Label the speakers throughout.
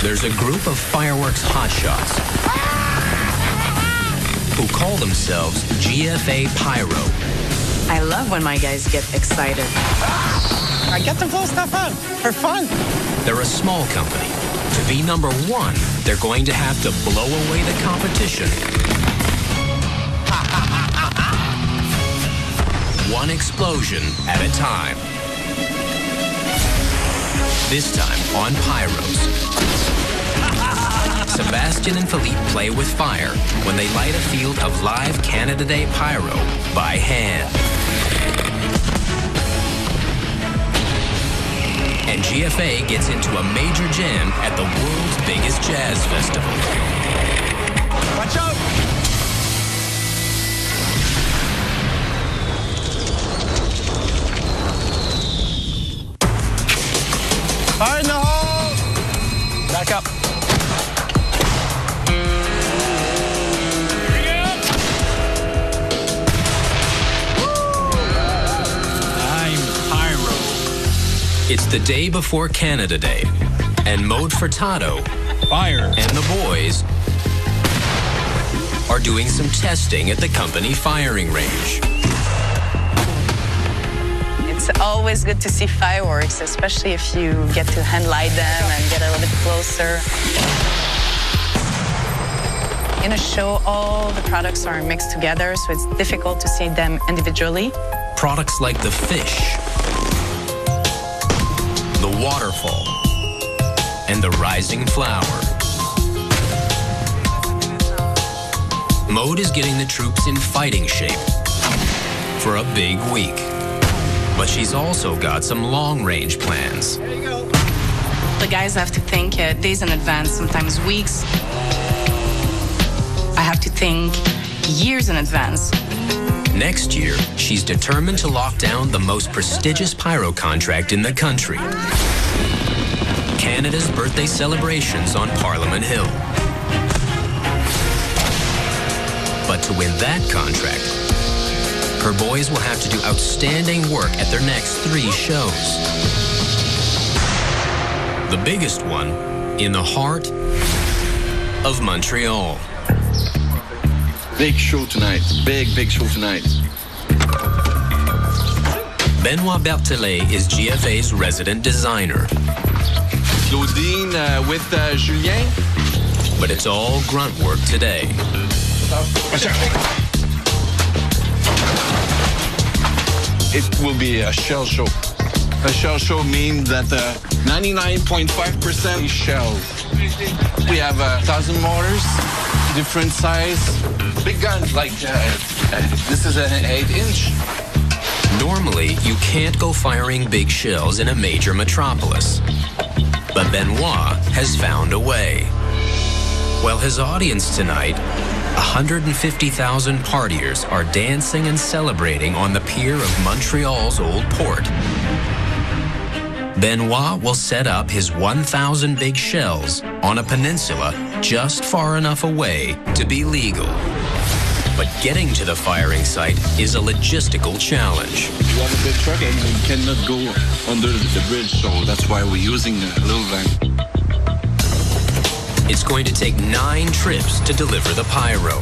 Speaker 1: there's a group of fireworks hotshots who call themselves GFA PYRO.
Speaker 2: I love when my guys get excited.
Speaker 3: I get to blow stuff up for fun.
Speaker 1: They're a small company. To be number one, they're going to have to blow away the competition. One explosion at a time. This time on Pyros. Sebastian and Philippe play with fire when they light a field of live Canada Day pyro by hand. And GFA gets into a major jam at the world's biggest jazz festival.
Speaker 3: Watch out! Fire in the hole! Back up.
Speaker 1: It's the day before Canada Day, and Mode Furtado
Speaker 3: Fire.
Speaker 1: and the boys are doing some testing at the company firing range.
Speaker 2: It's always good to see fireworks, especially if you get to hand light them and get a little bit closer. In a show, all the products are mixed together, so it's difficult to see them individually.
Speaker 1: Products like the fish, the waterfall, and the rising flower. Mode is getting the troops in fighting shape for a big week. But she's also got some long-range plans.
Speaker 3: There you go.
Speaker 2: The guys have to think days in advance, sometimes weeks. I have to think years in advance.
Speaker 1: Next year, she's determined to lock down the most prestigious pyro contract in the country. Canada's birthday celebrations on Parliament Hill. But to win that contract, her boys will have to do outstanding work at their next 3 shows. The biggest one in the heart of Montreal.
Speaker 4: Big show tonight. Big show tonight.
Speaker 1: Benoit Berthelet is GFA's resident designer.
Speaker 4: Claudine with Julien.
Speaker 1: But it's all grunt work today.
Speaker 4: It will be a shell show. A shell show means that 99.5% is shells. We have 1,000 mortars, different size, big guns like this is an 8-inch.
Speaker 1: Normally, you can't go firing big shells in a major metropolis. But Benoit has found a way. Well, his audience tonight, 150,000 partiers are dancing and celebrating on the pier of Montreal's Old Port. Benoit will set up his 1,000 big shells on a peninsula just far enough away to be legal. But getting to the firing site is a logistical challenge.
Speaker 4: We have a big truck and we cannot go under the bridge, so that's why we're using a little van.
Speaker 1: It's going to take 9 trips to deliver the pyro.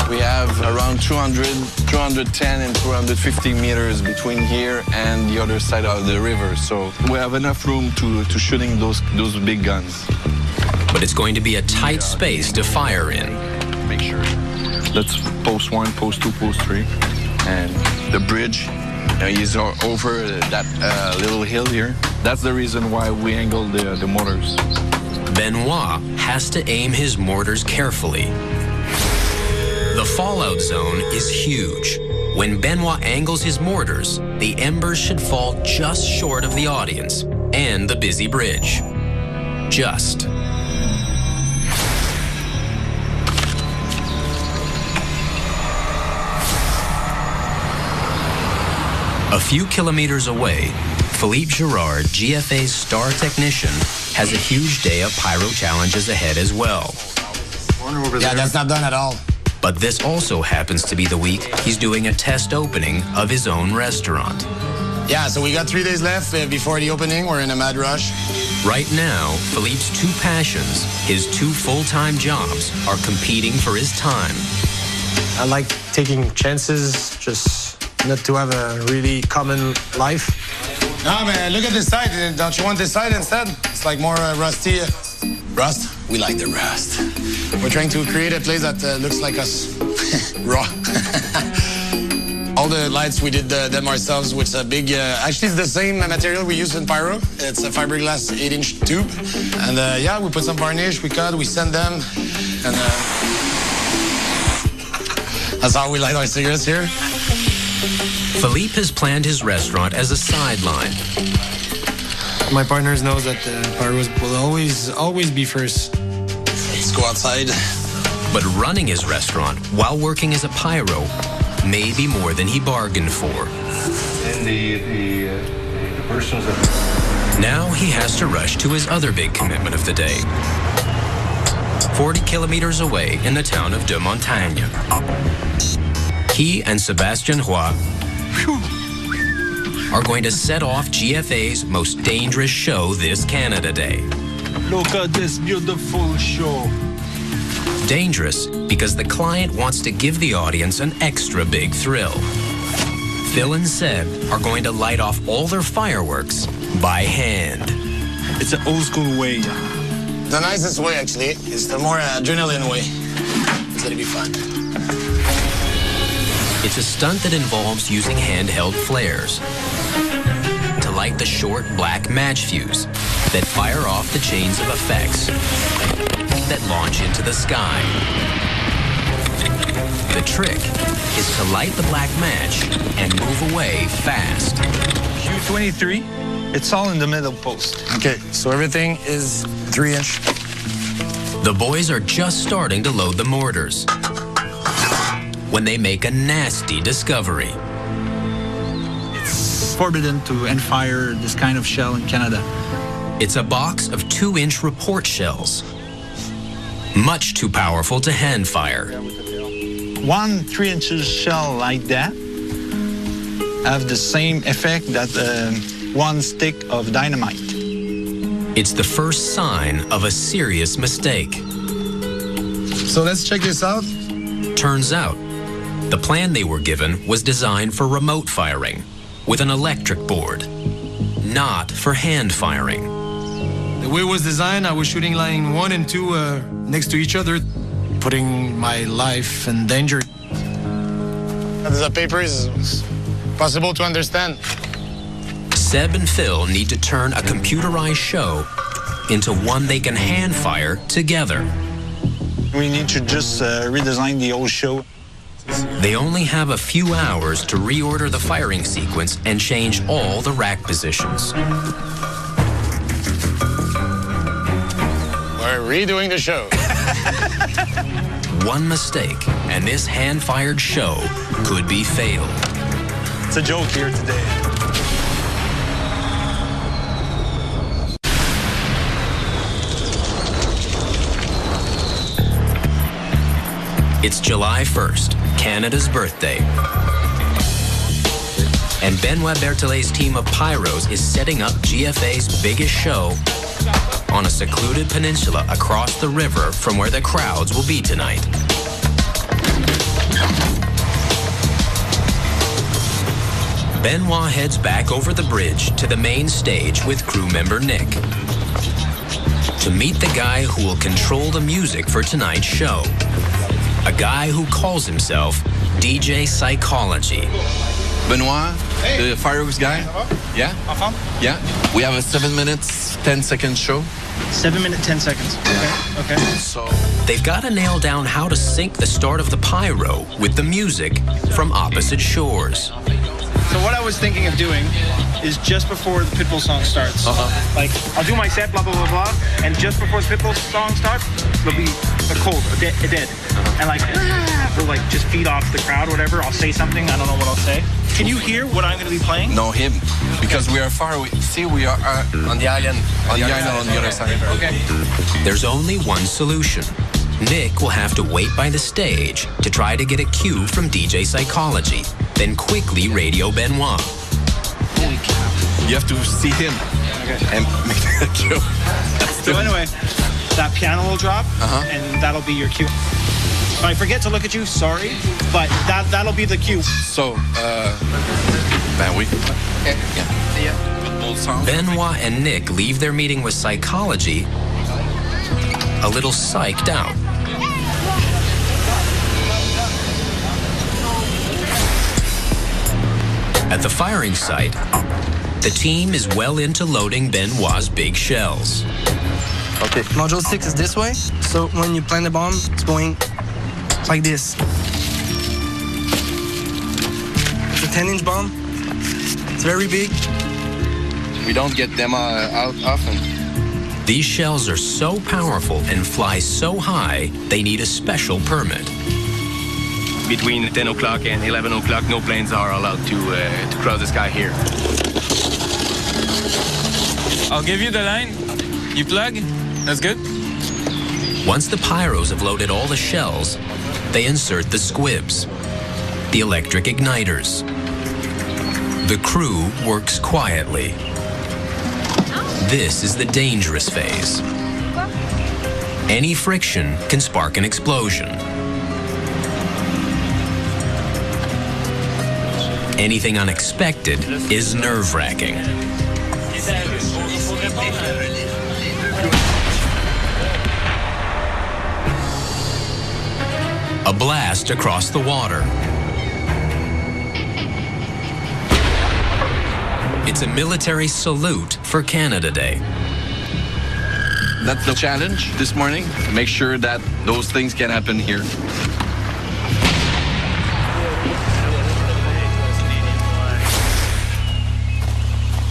Speaker 4: We have around 200, 210 and 250 meters between here and the other side of the river, so we have enough room to shooting those big guns.
Speaker 1: But it's going to be a tight space to fire in.
Speaker 4: Make sure. That's post 1, post 2, post 3. And the bridge is over that little hill here. That's the reason why we angled the mortars.
Speaker 1: Benoit has to aim his mortars carefully. The fallout zone is huge. When Benoit angles his mortars, the embers should fall just short of the audience and the busy bridge. Just. A few kilometers away, Philippe Girard, GFA's star technician, has a huge day of pyro challenges ahead as well.
Speaker 3: Yeah, that's not done at all.
Speaker 1: But this also happens to be the week he's doing a test opening of his own restaurant.
Speaker 3: Yeah, so we got 3 days left before the opening. We're in a mad rush.
Speaker 1: Right now, Philippe's two passions, his two full-time jobs, are competing for his time.
Speaker 5: I like taking chances, just not to have a really common life.
Speaker 3: No, man, look at this side. Don't you want this side instead? It's like more rusty. Rust? We like the rust. We're trying to create a place that looks like us. Raw. All the lights, we did them ourselves with a big... actually, it's the same material we use in Pyro. It's a fiberglass 8-inch tube. And yeah, we put some varnish, we cut, we send them. And that's how we light our cigarettes here.
Speaker 1: Philippe has planned his restaurant as a sideline.
Speaker 5: My partners know that Pyros will always be first.
Speaker 3: Let's go outside.
Speaker 1: But running his restaurant while working as a pyro may be more than he bargained for.
Speaker 6: And the persons that...
Speaker 1: Now he has to rush to his other big commitment of the day. 40 kilometers away in the town of De Montagne. He and Sébastien Roy are going to set off GFA's most dangerous show this Canada Day.
Speaker 6: Look at this beautiful show.
Speaker 1: Dangerous because the client wants to give the audience an extra big thrill. Phil and Seb are going to light off all their fireworks by hand.
Speaker 6: It's an old school way.
Speaker 3: The nicest way, actually, is the more adrenaline way. It's gonna be fun.
Speaker 1: It's a stunt that involves using handheld flares to light the short black match fuse that fire off the chains of effects that launch into the sky. The trick is to light the black match and move away fast.
Speaker 6: Q23, it's all in the middle post.
Speaker 3: Okay, so everything is 3-inch.
Speaker 1: The boys are just starting to load the mortars when they make a nasty discovery.
Speaker 7: It's forbidden to end fire this kind of shell in Canada.
Speaker 1: It's a box of 2-inch report shells, much too powerful to hand fire.
Speaker 7: 1 3-inch shell like that have the same effect that 1 stick of dynamite.
Speaker 1: It's the first sign of a serious mistake.
Speaker 3: So let's check this out.
Speaker 1: Turns out, the plan they were given was designed for remote firing with an electric board, not for hand firing.
Speaker 5: The way it was designed, I was shooting line 1 and 2 next to each other, putting my life in danger.
Speaker 3: The paper is possible to understand.
Speaker 1: Seb and Phil need to turn a computerized show into one they can hand fire together.
Speaker 7: We need to just redesign the whole show.
Speaker 1: They only have a few hours to reorder the firing sequence and change all the rack positions.
Speaker 3: We're redoing the show.
Speaker 1: One mistake, and this hand-fired show could be fatal.
Speaker 7: It's a joke here today.
Speaker 1: It's July 1st, Canada's birthday. And Benoit Berthelet's team of Pyros is setting up GFA's biggest show on a secluded peninsula across the river from where the crowds will be tonight. Benoit heads back over the bridge to the main stage with crew member Nick to meet the guy who will control the music for tonight's show. A guy who calls himself DJ Psychology.
Speaker 4: Benoit, the fireworks guy. Yeah? Yeah. We have a 7 minutes, 10 second show.
Speaker 8: 7 minutes, 10 seconds. Okay.
Speaker 4: So
Speaker 1: They've got to nail down how to sync the start of the pyro with the music from opposite shores.
Speaker 8: So what I was thinking of doing is just before the Pitbull song starts, like I'll do my set, blah, blah, blah, blah, and just before the Pitbull song starts, there'll be a cold, a dead. And like, we'll like just feed off the crowd or whatever. I'll say something, I don't know what I'll say. Can you hear what I'm going to be playing?
Speaker 4: No, him, because we are far away. See, we are
Speaker 3: On the island.
Speaker 4: on the island on the other side.
Speaker 8: Okay.
Speaker 1: There's only one solution. Nick will have to wait by the stage to try to get a cue from DJ Psychology, then quickly radio Benoit.
Speaker 8: Holy cow.
Speaker 4: You have to see him and make that cue.
Speaker 8: So anyway, that piano will drop, and that'll be your cue. If I forget to look at you, sorry, but that'll be the cue.
Speaker 4: So, ben oui. Okay. Yeah. See ya. Pitbull song.
Speaker 1: Benoit and Nick leave their meeting with Psychology a little psyched out. At the firing site, the team is well into loading Benoit's big shells.
Speaker 9: Okay, module 6 is this way. So when you plant the bomb, it's going like this. It's a 10-inch bomb. It's very big.
Speaker 4: We don't get them out often.
Speaker 1: These shells are so powerful and fly so high, they need a special permit.
Speaker 10: Between 10 o'clock and 11 o'clock, no planes are allowed to cross the sky here.
Speaker 6: I'll give you the line. You plug. That's good.
Speaker 1: Once the Pyros have loaded all the shells, they insert the squibs, the electric igniters. The crew works quietly. This is the dangerous phase. Any friction can spark an explosion. Anything unexpected is nerve-wracking. A blast across the water. It's a military salute for Canada Day.
Speaker 4: That's the challenge this morning. Make sure that those things can happen here.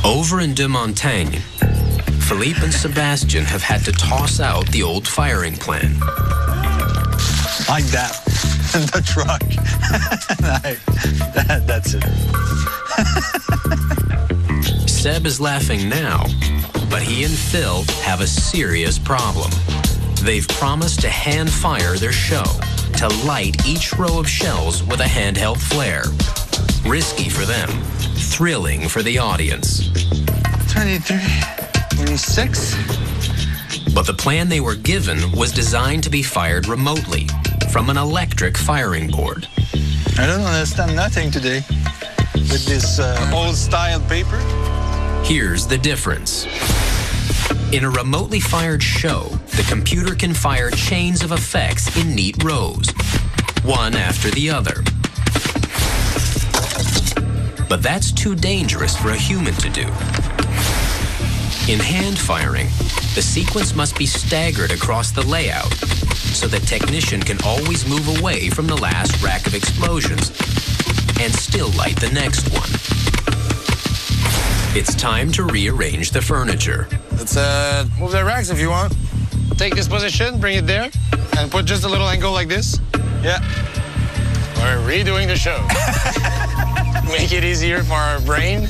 Speaker 1: Over in De Montagne, Philippe and Sebastian have had to toss out the old firing plan.
Speaker 7: Like that. The truck. That's it.
Speaker 1: Seb is laughing now, but he and Phil have a serious problem. They've promised to hand fire their show, to light each row of shells with a handheld flare. Risky for them, thrilling for the audience.
Speaker 7: 23, 26.
Speaker 1: But the plan they were given was designed to be fired remotely from an electric firing board.
Speaker 7: I don't understand nothing today with this old-style paper.
Speaker 1: Here's the difference. In a remotely fired show, the computer can fire chains of effects in neat rows, one after the other. But that's too dangerous for a human to do. In hand firing, the sequence must be staggered across the layout so the technician can always move away from the last rack of explosions and still light the next one. It's time to rearrange the furniture.
Speaker 3: Let's move the racks if you want. Take this position, bring it there, and put just a little angle like this.
Speaker 7: Yeah.
Speaker 3: We're redoing the show. Make it easier for our brain.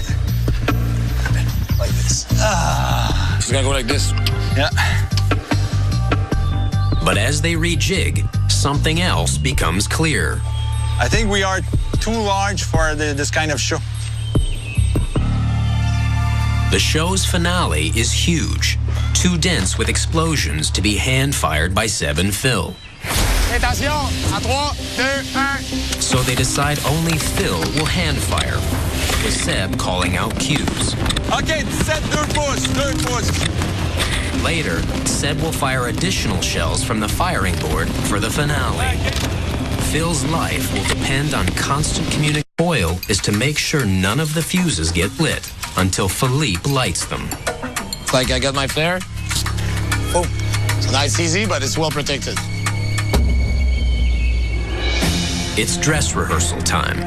Speaker 3: Like this. It's gonna go like this.
Speaker 7: Yeah.
Speaker 1: But as they rejig, something else becomes clear.
Speaker 7: I think we are too large for this kind of show.
Speaker 1: The show's finale is huge, too dense with explosions to be hand-fired by Seb and Phil.
Speaker 3: Attention, à 3, 2, 1.
Speaker 1: So they decide only Phil will hand-fire, with Seb calling out cues.
Speaker 7: Okay, set third post.
Speaker 1: Later, Seb will fire additional shells from the firing board for the finale. Phil's life will depend on constant communication. Oil is to make sure none of the fuses get lit until Philippe lights them.
Speaker 3: It's like I got my flare. Oh, it's nice, easy, but it's well protected.
Speaker 1: It's dress rehearsal time.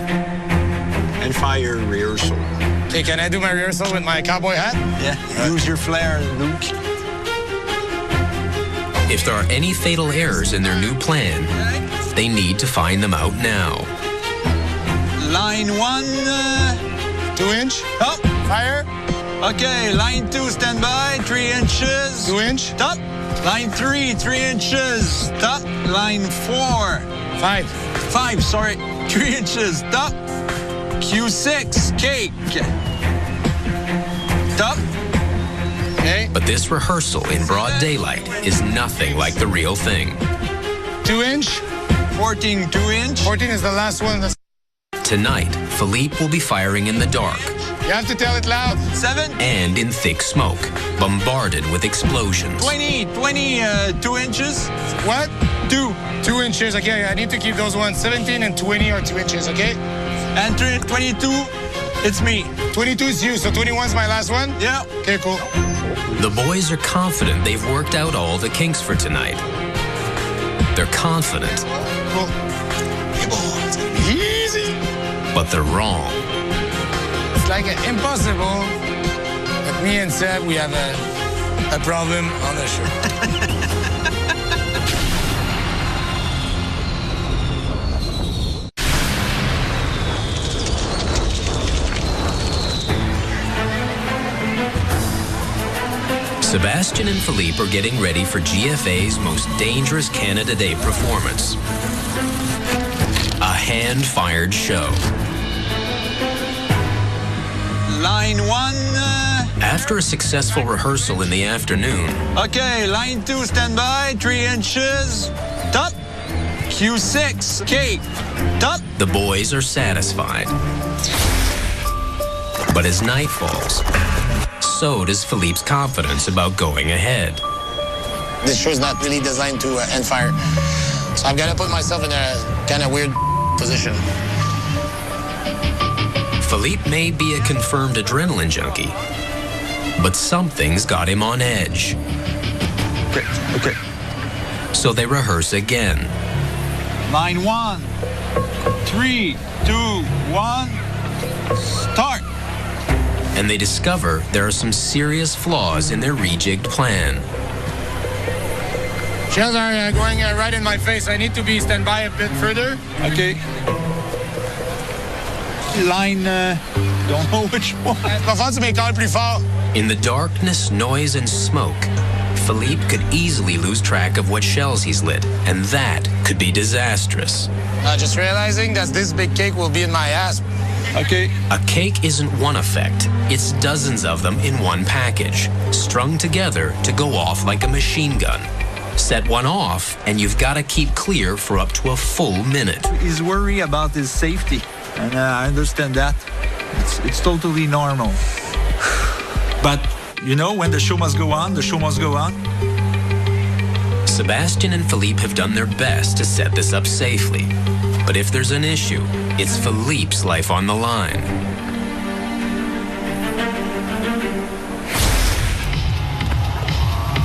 Speaker 7: and fire rehearsal.
Speaker 3: Okay, can I do my rehearsal with my cowboy hat?
Speaker 7: Yeah, use your flair, Luke.
Speaker 1: If there are any fatal errors in their new plan, they need to find them out now.
Speaker 7: Line 1,
Speaker 3: 2-inch.
Speaker 7: up.
Speaker 3: Fire.
Speaker 7: Okay, line 2, stand by, 3 inches.
Speaker 3: 2-inch.
Speaker 7: Stop. Line 3, 3 inches. Stop. Line 4. 5, sorry. 3 inches. Stop. Q6, cake. Stop.
Speaker 3: Okay.
Speaker 1: But this rehearsal in broad daylight is nothing like the real thing.
Speaker 3: 2-inch.
Speaker 7: 14, 2-inch.
Speaker 3: 14 is the last one.
Speaker 1: Tonight, Philippe will be firing in the dark
Speaker 3: You have to tell it loud.
Speaker 7: 7.
Speaker 1: and in thick smoke, bombarded with explosions.
Speaker 7: 20, 2 inches.
Speaker 3: What?
Speaker 7: 2.
Speaker 3: 2 inches. Okay, I need to keep those ones. 17 and 20 are 2 inches, okay?
Speaker 7: And 22, it's me.
Speaker 3: 22 is you, so 21 is my last one?
Speaker 7: Yeah.
Speaker 3: Okay, cool.
Speaker 1: The boys are confident they've worked out all the kinks for tonight. They're confident,
Speaker 3: Cool. Hey, boy, it's gonna be easy.
Speaker 1: but they're wrong.
Speaker 3: It's like impossible. But me and Seb, we have a problem on the show.
Speaker 1: Sebastian and Philippe are getting ready for GFA's most dangerous Canada Day performance. A hand-fired show.
Speaker 7: Line 1.
Speaker 1: After a successful rehearsal in the afternoon,
Speaker 7: Okay, line 2, stand by, 3 inches. Top. Q6, cake. Top.
Speaker 1: the boys are satisfied. But as night falls, so does Philippe's confidence about going ahead.
Speaker 3: This show's not really designed to end fire. So I've got to put myself in a kind of weird position.
Speaker 1: Philippe may be a confirmed adrenaline junkie, but something's got him on edge.
Speaker 7: Okay.
Speaker 1: So they rehearse again.
Speaker 7: Line 1. 3, 2, 1. Start.
Speaker 1: And they discover there are some serious flaws in their rejigged plan.
Speaker 3: Shells are going right in my face. I need to be stand by a bit further.
Speaker 7: Okay. Line, don't know which one.
Speaker 3: Va falloir que tu m'écales plus fort.
Speaker 1: In the darkness, noise, and smoke, Philippe could easily lose track of what shells he's lit, and that could be disastrous.
Speaker 3: Just realizing that this big cake will be in my ass.
Speaker 7: Okay.
Speaker 1: A cake isn't one effect, it's dozens of them in one package, strung together to go off like a machine gun. Set one off, and you've got to keep clear for up to a full minute.
Speaker 6: He's worried about his safety, and I understand that. It's totally normal. But, you know, when the show must go on, the show must go on.
Speaker 1: Sebastian and Philippe have done their best to set this up safely. But if there's an issue, it's Philippe's life on the line.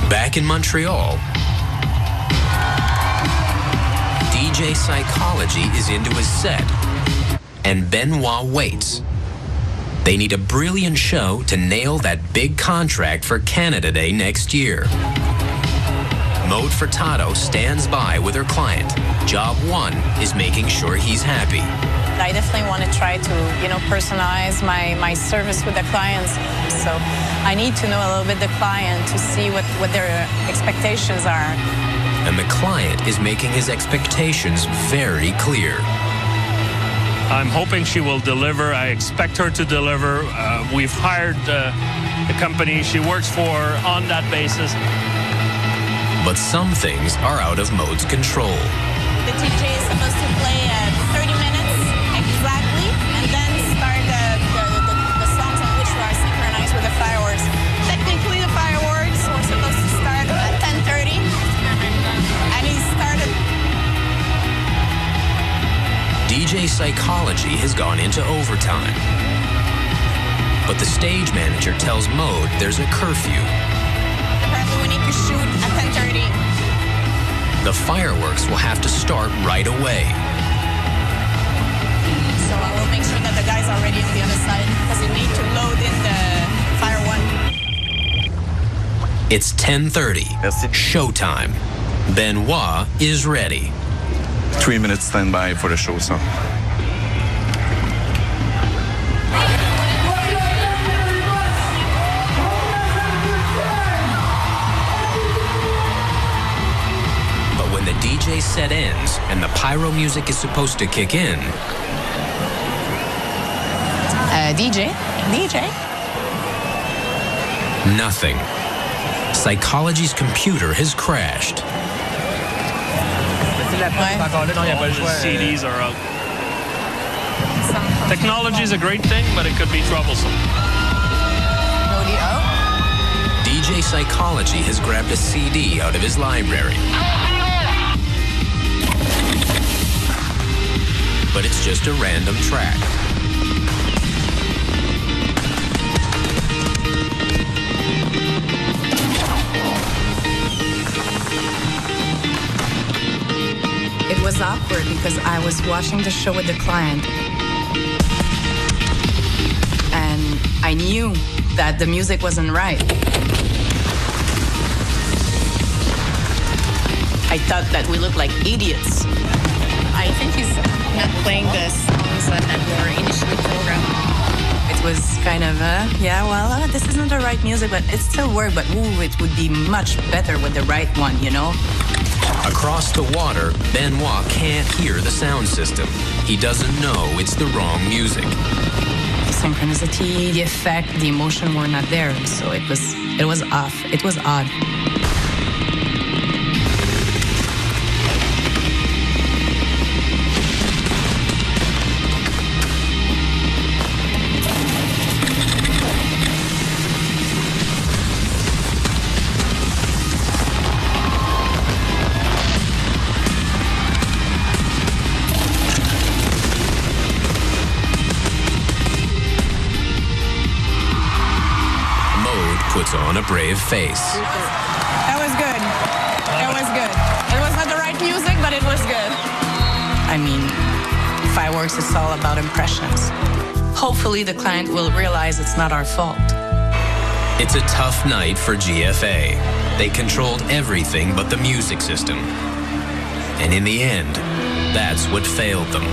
Speaker 1: Back in Montreal, DJ Psychology is into his set, and Benoit waits. They need a brilliant show to nail that big contract for Canada Day next year. Maude Furtado stands by with her client. Job one is making sure he's happy.
Speaker 2: I definitely want to try to, personalize my service with the clients. So I need to know a little bit the client to see what their expectations are.
Speaker 1: And the client is making his expectations very clear.
Speaker 11: I'm hoping she will deliver. I expect her to deliver. We've hired the company she works for on that basis.
Speaker 1: But some things are out of Maude's control.
Speaker 2: The DJ is supposed to play 30 minutes exactly, and then start the songs on which we are synchronized with the fireworks. Technically, the fireworks were supposed to start at 10:30, and he started.
Speaker 1: DJ Psychology has gone into overtime. But the stage manager tells Maude there's a curfew.
Speaker 2: Apparently, we need to shoot at 10:30.
Speaker 1: The fireworks will have to start right away.
Speaker 2: So I will make sure that the guys are ready on the other side because you need to load in the fire one.
Speaker 1: It's 10:30. Showtime. Benoit is ready.
Speaker 4: 3 minutes standby for the show song.
Speaker 1: But when the DJ set ends and the pyro music is supposed to kick in,
Speaker 2: DJ?
Speaker 1: nothing. Psychology's computer has crashed.
Speaker 11: All the CDs are out. Technology is a great thing, but it could be troublesome.
Speaker 1: DJ Psychology has grabbed a CD out of his library. But it's just a random track.
Speaker 12: It was awkward because I was watching the show with the client. And I knew that the music wasn't right.
Speaker 2: I thought that we looked like idiots. I think he's not playing the songs that were initially programmed.
Speaker 12: It was kind of, this isn't the right music, but it still worked, but it would be much better with the right one, you know?
Speaker 1: Across the water, Benoit can't hear the sound system. He doesn't know it's the wrong music.
Speaker 12: The synchronicity, the effect, the emotion were not there, so it was off. It was odd.
Speaker 1: Puts on a brave face.
Speaker 2: That was good. It was good. It was not the right music, but it was good.
Speaker 12: I mean, fireworks is all about impressions. Hopefully the client will realize it's not our fault.
Speaker 1: It's a tough night for GFA. They controlled everything but the music system. And in the end, that's what failed them.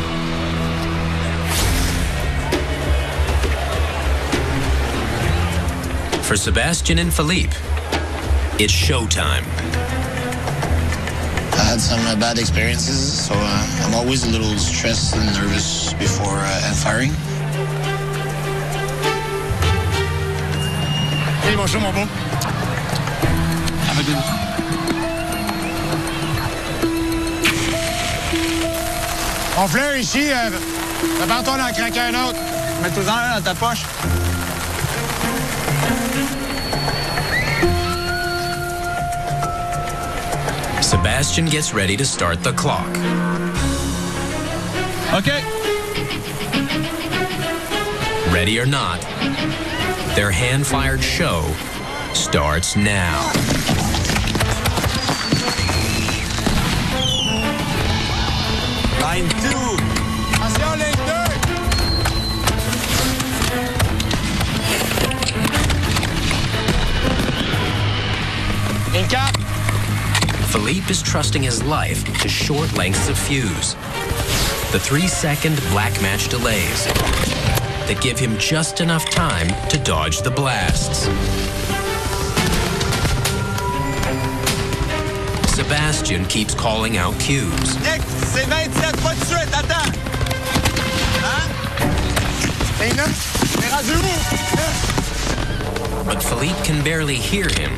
Speaker 1: For Sebastian and Philippe, it's showtime.
Speaker 3: I had some bad experiences, so I'm always a little stressed and nervous before firing.
Speaker 13: Hey, bonjour, mon beau. Have a good one.
Speaker 3: Mon fleur ici, prépare-toi d'en craquer un autre.
Speaker 7: Mets-toi-en un dans ta poche.
Speaker 1: Sebastian gets ready to start the clock.
Speaker 7: Okay.
Speaker 1: Ready or not, their hand-fired show starts now.
Speaker 7: Line 2.
Speaker 3: Attention, ligne 2. Ligne 4.
Speaker 1: Philippe is trusting his life to short lengths of fuse. The 3-second black match delays that give him just enough time to dodge the blasts. Sebastian keeps calling out cues.
Speaker 7: Nick, c'est 27, pas de suite, attends. Hein?
Speaker 3: T'es là? T'es rendu où?
Speaker 1: But Philippe can barely hear him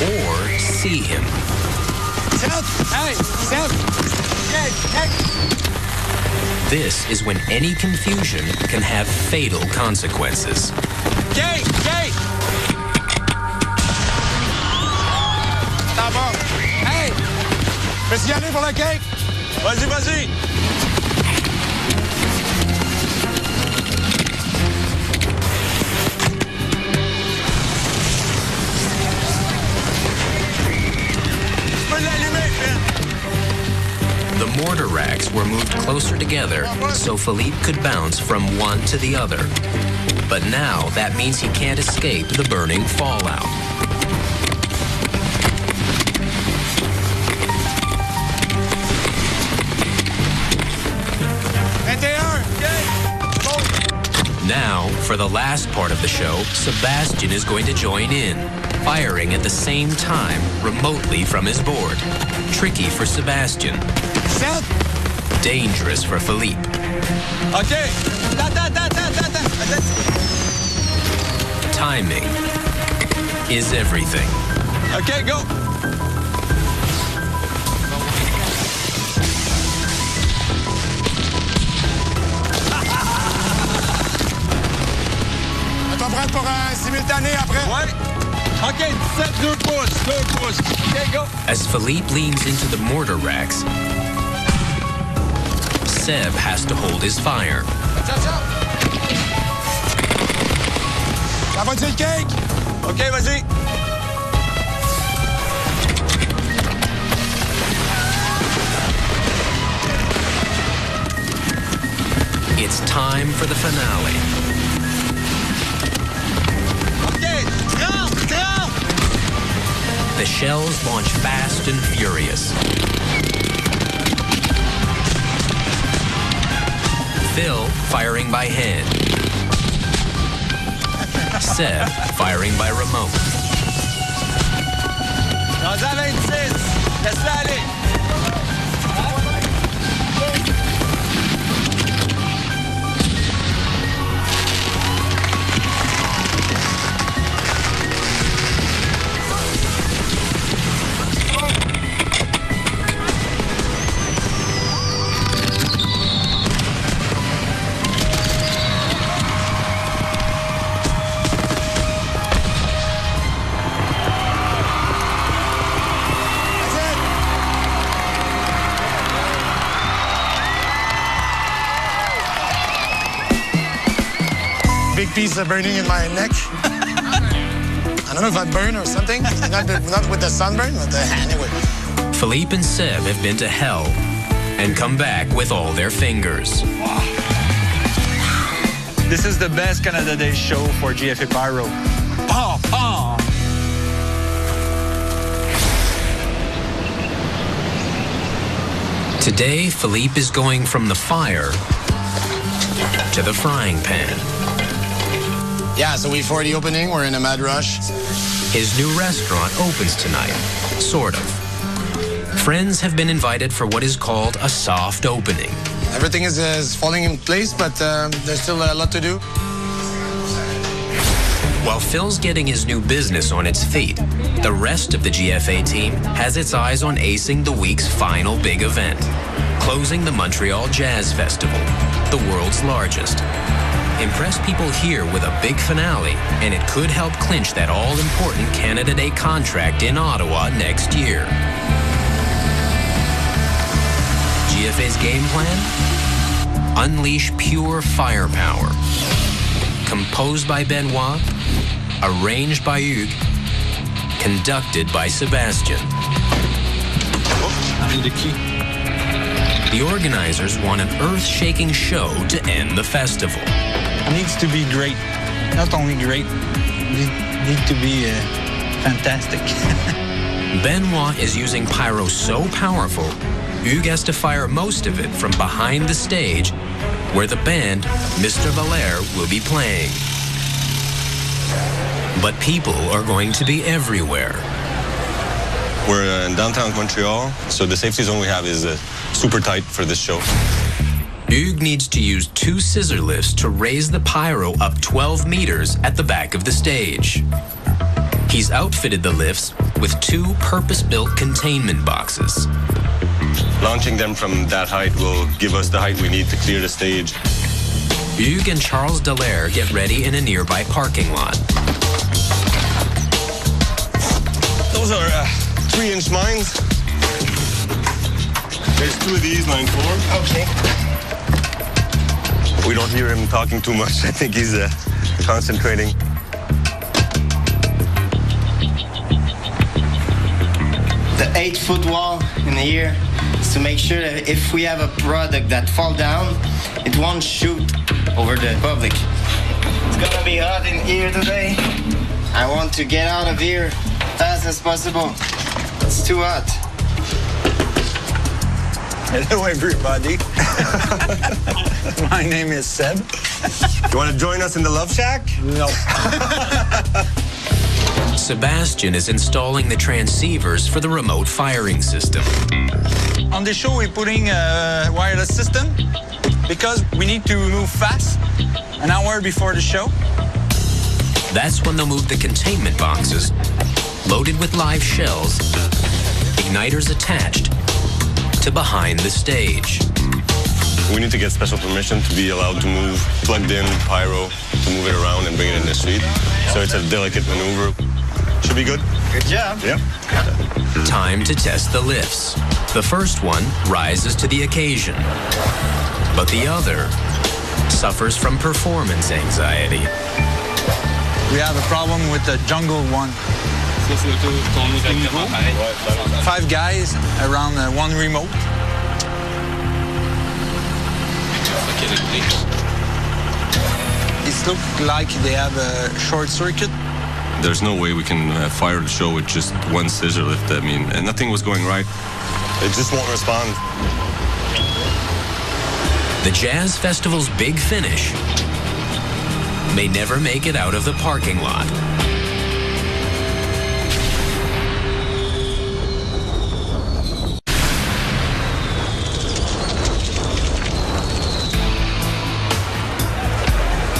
Speaker 1: or see him.
Speaker 3: Hey,
Speaker 1: This is when any confusion can have fatal consequences.
Speaker 7: Gate!
Speaker 3: T'en vas. Hey! Peux-tu y aller pour le cake?
Speaker 7: Vas-y!
Speaker 1: The mortar racks were moved closer together so Philippe could bounce from one to the other. But now that means he can't escape the burning fallout. Now, for the last part of the show, Sebastian is going to join in, firing at the same time, remotely from his board. Tricky for Sebastian.
Speaker 3: Set.
Speaker 1: Dangerous for Philippe.
Speaker 7: Okay.
Speaker 1: Timing is everything.
Speaker 7: Okay, go.
Speaker 3: Prêt pour un simultané après?
Speaker 7: Ouais. OK, 17, 2 pouces. OK, go.
Speaker 1: As Philippe leans into the mortar racks, Seb has to hold his fire.
Speaker 3: Ça va-tu le cake?
Speaker 7: OK, vas-y.
Speaker 1: It's time for the finale. The shells launch fast and furious. Phil firing by hand. Seb firing by remote.
Speaker 7: Dans un 26, laisse-la aller.
Speaker 3: Big piece of burning in my neck. I don't know if I burn or something. Not with the sunburn, but anyway.
Speaker 1: Philippe and Seb have been to hell and come back with all their fingers.
Speaker 8: This is the best Canada Day show for GFA Pyro.
Speaker 1: Today, Philippe is going from the fire to the frying pan.
Speaker 3: Yeah, so before the opening, we're in a mad rush.
Speaker 1: His new restaurant opens tonight, sort of. Friends have been invited for what is called a soft opening.
Speaker 3: Everything is falling in place, but there's still a lot to do.
Speaker 1: While Phil's getting his new business on its feet, the rest of the GFA team has its eyes on acing the week's final big event, closing the Montreal Jazz Festival, the world's largest. Impress people here with a big finale, and it could help clinch that all-important Canada Day contract in Ottawa next year. GFA's game plan? Unleash pure firepower. Composed by Benoit, arranged by Hugues, conducted by Sebastian.
Speaker 7: I need the key.
Speaker 1: The organizers want an earth-shaking show to end the festival.
Speaker 8: It needs to be great. Not only great, it needs to be fantastic.
Speaker 1: Benoit is using pyro so powerful, Hugues has to fire most of it from behind the stage where the band, Mr. Valère, will be playing. But people are going to be everywhere.
Speaker 14: We're in downtown Montreal, so the safety zone we have is super tight for this show.
Speaker 1: Hugues needs to use 2 scissor lifts to raise the pyro up 12 meters at the back of the stage. He's outfitted the lifts with 2 purpose-built containment boxes.
Speaker 14: Launching them from that height will give us the height we need to clear the stage.
Speaker 1: Hugues and Charles Dallaire get ready in a nearby parking lot.
Speaker 14: Those are 3-inch mines. There's 2 of these, 9-4.
Speaker 3: Okay.
Speaker 14: We don't hear him talking too much. I think he's concentrating.
Speaker 15: The 8-foot wall in here is to make sure that if we have a product that fall down, it won't shoot over the public. It's gonna be hot in here today. I want to get out of here fast as possible. It's too hot.
Speaker 7: Hello, everybody. My name is Seb.
Speaker 14: You want to join us in the Love Shack?
Speaker 7: No.
Speaker 1: Sebastian is installing the transceivers for the remote firing system.
Speaker 7: On the show, we're putting a wireless system because we need to move fast an hour before the show.
Speaker 1: That's when they'll move the containment boxes, loaded with live shells, igniters attached, to behind the stage.
Speaker 14: We need to get special permission to be allowed to move plugged in pyro, to move it around and bring it in the street. So it's a delicate maneuver. Should be good.
Speaker 15: Good job.
Speaker 14: Yep.
Speaker 1: Time to test the lifts. The first one rises to the occasion, but the other suffers from performance anxiety.
Speaker 7: We have a problem with the jungle one. 5 guys around one remote. It looks like they have a short circuit.
Speaker 14: There's no way we can fire the show with just one scissor lift. I mean, and nothing was going right. It just won't respond.
Speaker 1: The Jazz Festival's big finish may never make it out of the parking lot.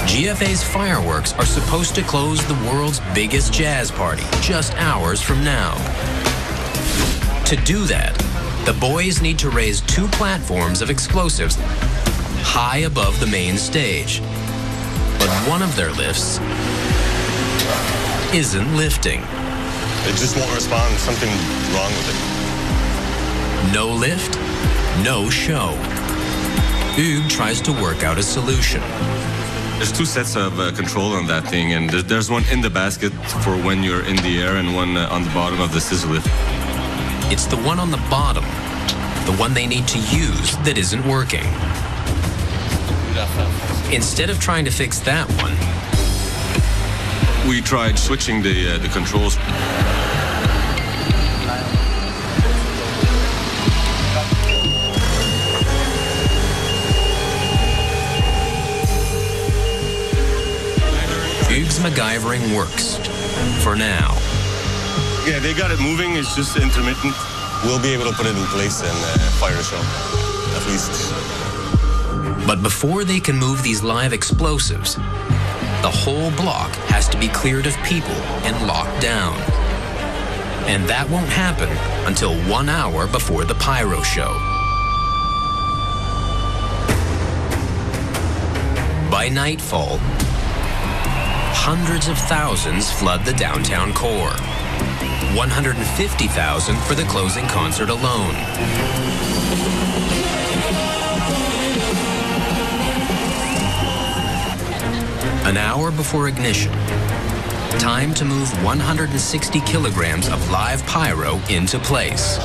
Speaker 1: GFA's fireworks are supposed to close the world's biggest jazz party just hours from now. To do that, the boys need to raise 2 platforms of explosives high above the main stage. But one of their lifts isn't lifting.
Speaker 14: It just won't respond. Something wrong with it.
Speaker 1: No lift, no show. Hugues tries to work out a solution.
Speaker 14: There's 2 sets of control on that thing, and there's one in the basket for when you're in the air and one on the bottom of the scissor lift.
Speaker 1: It's the one on the bottom, the one they need to use, that isn't working. Instead of trying to fix that one,
Speaker 14: we tried switching the controls.
Speaker 1: Hugues' MacGyvering works, for now.
Speaker 14: Yeah, they got it moving, it's just intermittent. We'll be able to put it in place and fire the show, at least.
Speaker 1: But before they can move these live explosives, the whole block has to be cleared of people and locked down. And that won't happen until 1 hour before the Pyro show. By nightfall, hundreds of thousands flood the downtown core. 150,000 for the closing concert alone. An hour before ignition, time to move 160 kilograms of live pyro into place.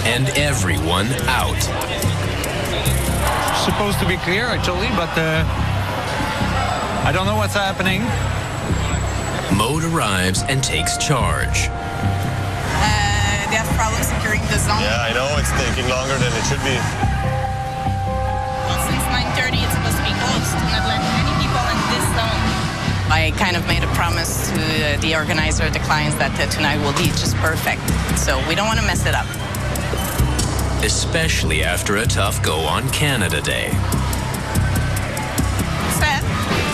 Speaker 1: And everyone out.
Speaker 7: Supposed to be clear, actually, but I don't know what's happening.
Speaker 1: Mode arrives and takes charge.
Speaker 2: They have problems securing the zone.
Speaker 14: Yeah, I know, it's taking longer than it should be.
Speaker 2: Since 9:30, it's supposed to be closed to not let any people in this zone.
Speaker 12: I kind of made a promise to the organizer, the clients, that tonight will be just perfect. So we don't want to mess it up.
Speaker 1: Especially after a tough go on Canada Day.
Speaker 2: Seb,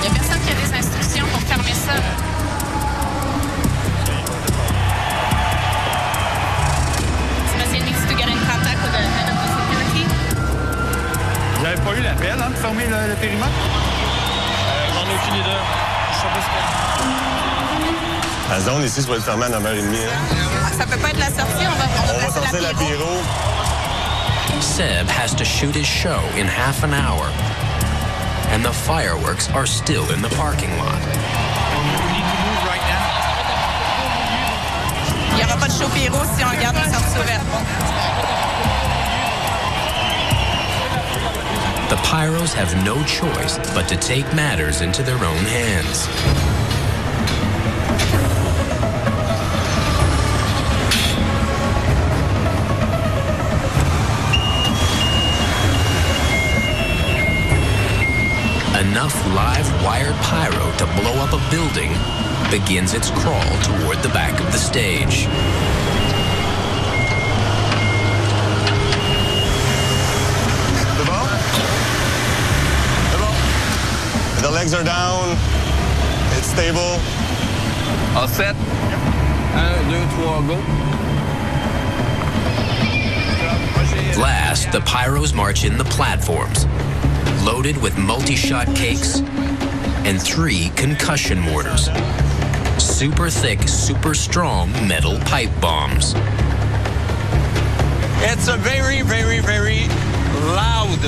Speaker 2: il y a personne qui a des instructions pour fermer ça. Sebastian needs to get in contact with the head of the security.
Speaker 7: Vous n'avez pas eu l'appel de fermer le périmètre?
Speaker 8: J'en ai aucune idée. Je sais pas ce que...
Speaker 14: La zone ici, ça va être fermé à 9h30.
Speaker 2: Ça peut pas être la sortie, on va
Speaker 14: sortir la PYRO.
Speaker 1: Seb has to shoot his show in half an hour, and the fireworks are still in the parking lot.
Speaker 2: Il n'y aura pas de show pyro si on garde les sorties ouvertes.
Speaker 1: Pyros have no choice but to take matters into their own hands. Enough live wired pyro to blow up a building begins its crawl toward the back of the stage.
Speaker 14: The legs are down. It's stable.
Speaker 10: All set? 1, 2, 3, go.
Speaker 1: Last, the Pyros march in the platforms, loaded with multi-shot cakes and 3 concussion mortars. Super thick, super strong metal pipe bombs.
Speaker 7: It's a very, very, very loud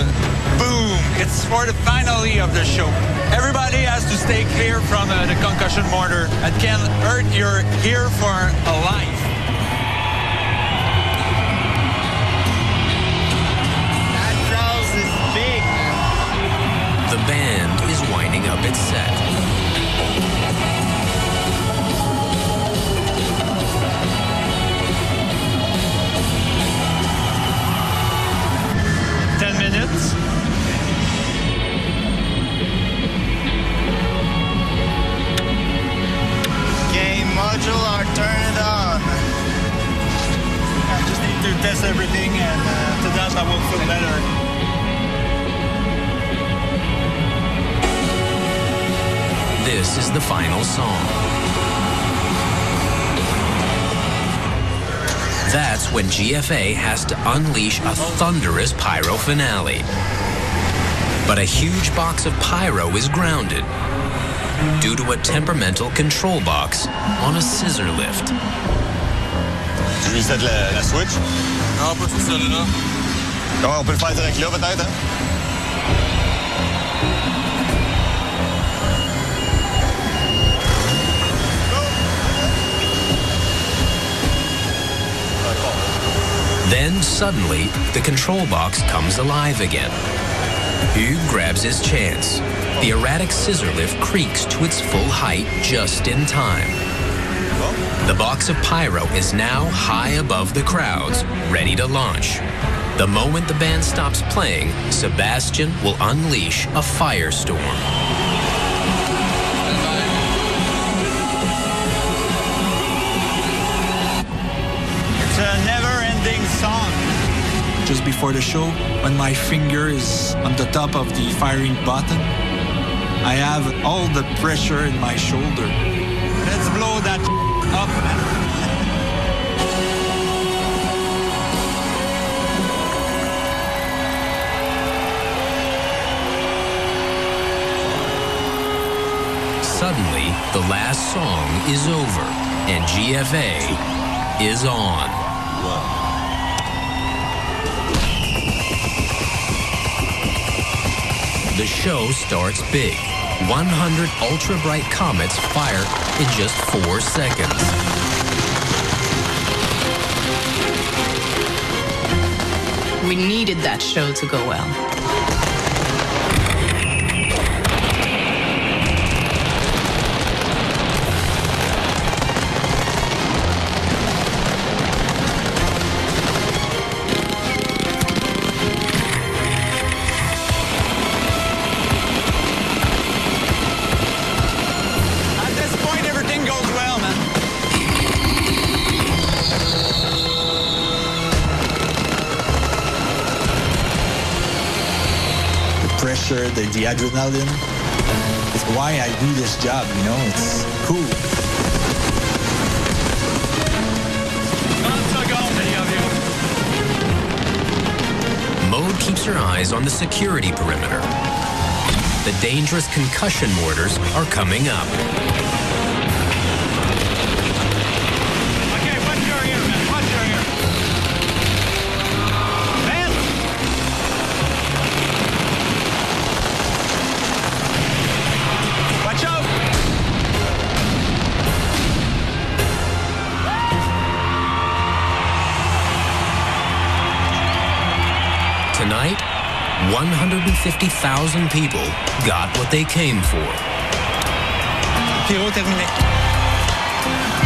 Speaker 7: boom. It's for the finale of the show. Everybody has to stay clear from the concussion mortar. It can hurt your ear for a life.
Speaker 15: That crowd is big.
Speaker 1: The band is winding up its set.
Speaker 15: Okay, module are turned on.
Speaker 8: I just need to test everything, and after that I will feel better.
Speaker 1: This is the final song. That's when GFA has to unleash a thunderous pyro finale. But a huge box of pyro is grounded due to a temperamental control box on a scissor lift.
Speaker 14: Tu reset la switch?
Speaker 10: Non, pas sur celle-là.
Speaker 14: Comment on peut le faire direct là, peut-être? Hein?
Speaker 1: Then suddenly, the control box comes alive again. Hugues grabs his chance. The erratic scissor lift creaks to its full height just in time. The box of pyro is now high above the crowds, ready to launch. The moment the band stops playing, Sebastian will unleash a firestorm.
Speaker 7: It's a never-ending song.
Speaker 6: Just before the show, when my finger is on the top of the firing button, I have all the pressure in my shoulder.
Speaker 7: Let's blow that up, man.
Speaker 1: Suddenly, the last song is over, and GFA is on. The show starts big. 100 ultra-bright comets fire in just 4 seconds.
Speaker 12: We needed that show to go well.
Speaker 6: The adrenaline is why I do this job, you know, it's cool.
Speaker 1: Mode keeps her eyes on the security perimeter. The dangerous concussion mortars are coming up.
Speaker 7: Okay, watch your ear, man. Watch your ear. Man! Watch out!
Speaker 1: Tonight, 150,000 people got what they came for.
Speaker 7: Pyro terminé.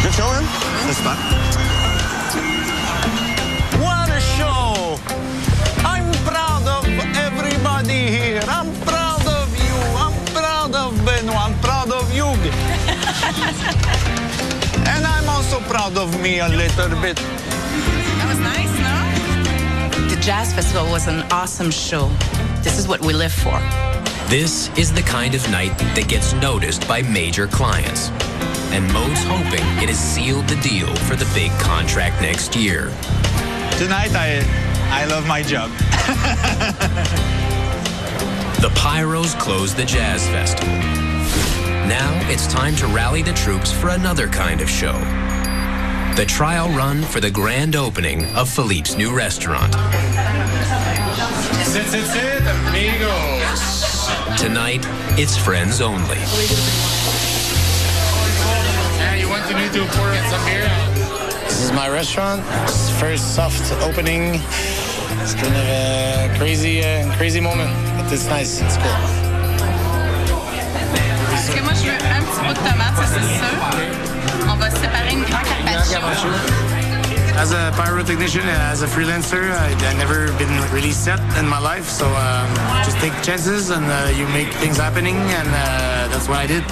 Speaker 3: Good show, man. That's fun.
Speaker 7: What a show! I'm proud of everybody here. I'm proud of you. I'm proud of Benoit. I'm proud of you. And I'm also proud of me a little bit.
Speaker 2: That was nice, no?
Speaker 12: The Jazz Festival was an awesome show. This is what we live for.
Speaker 1: This is the kind of night that gets noticed by major clients. And Mode's hoping it has sealed the deal for the big contract next year.
Speaker 7: Tonight, I love my job.
Speaker 1: The Pyros close the Jazz Festival. Now it's time to rally the troops for another kind of show. The trial run for the grand opening of Philippe's new restaurant.
Speaker 3: Sit, amigos.
Speaker 1: Tonight, it's friends only.
Speaker 3: Yeah, you want me to pour in some beer? This is my restaurant. It's first soft opening. It's kind of a crazy moment, but it's nice. It's cool.
Speaker 2: Parce que moi, je veux un petit bout de tomate, ça c'est sûr. On va séparer une grande carpaccio.
Speaker 3: As a pyro technician, as a freelancer, I've never been really set in my life, so just take chances and you make things happening, and that's what I did.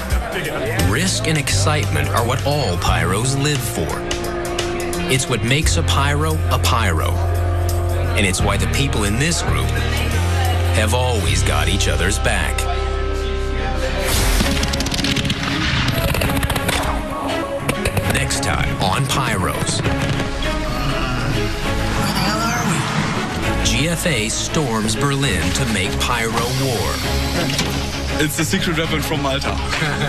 Speaker 1: Risk and excitement are what all pyros live for. It's what makes a pyro, and it's why the people in this group have always got each other's back. Next time on Pyros. GFA storms Berlin to make pyro war.
Speaker 4: It's a secret weapon from Malta.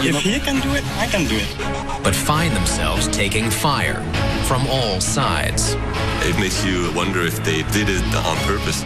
Speaker 16: If he can do it, I can do it.
Speaker 1: But find themselves taking fire from all sides.
Speaker 14: It makes you wonder if they did it on purpose.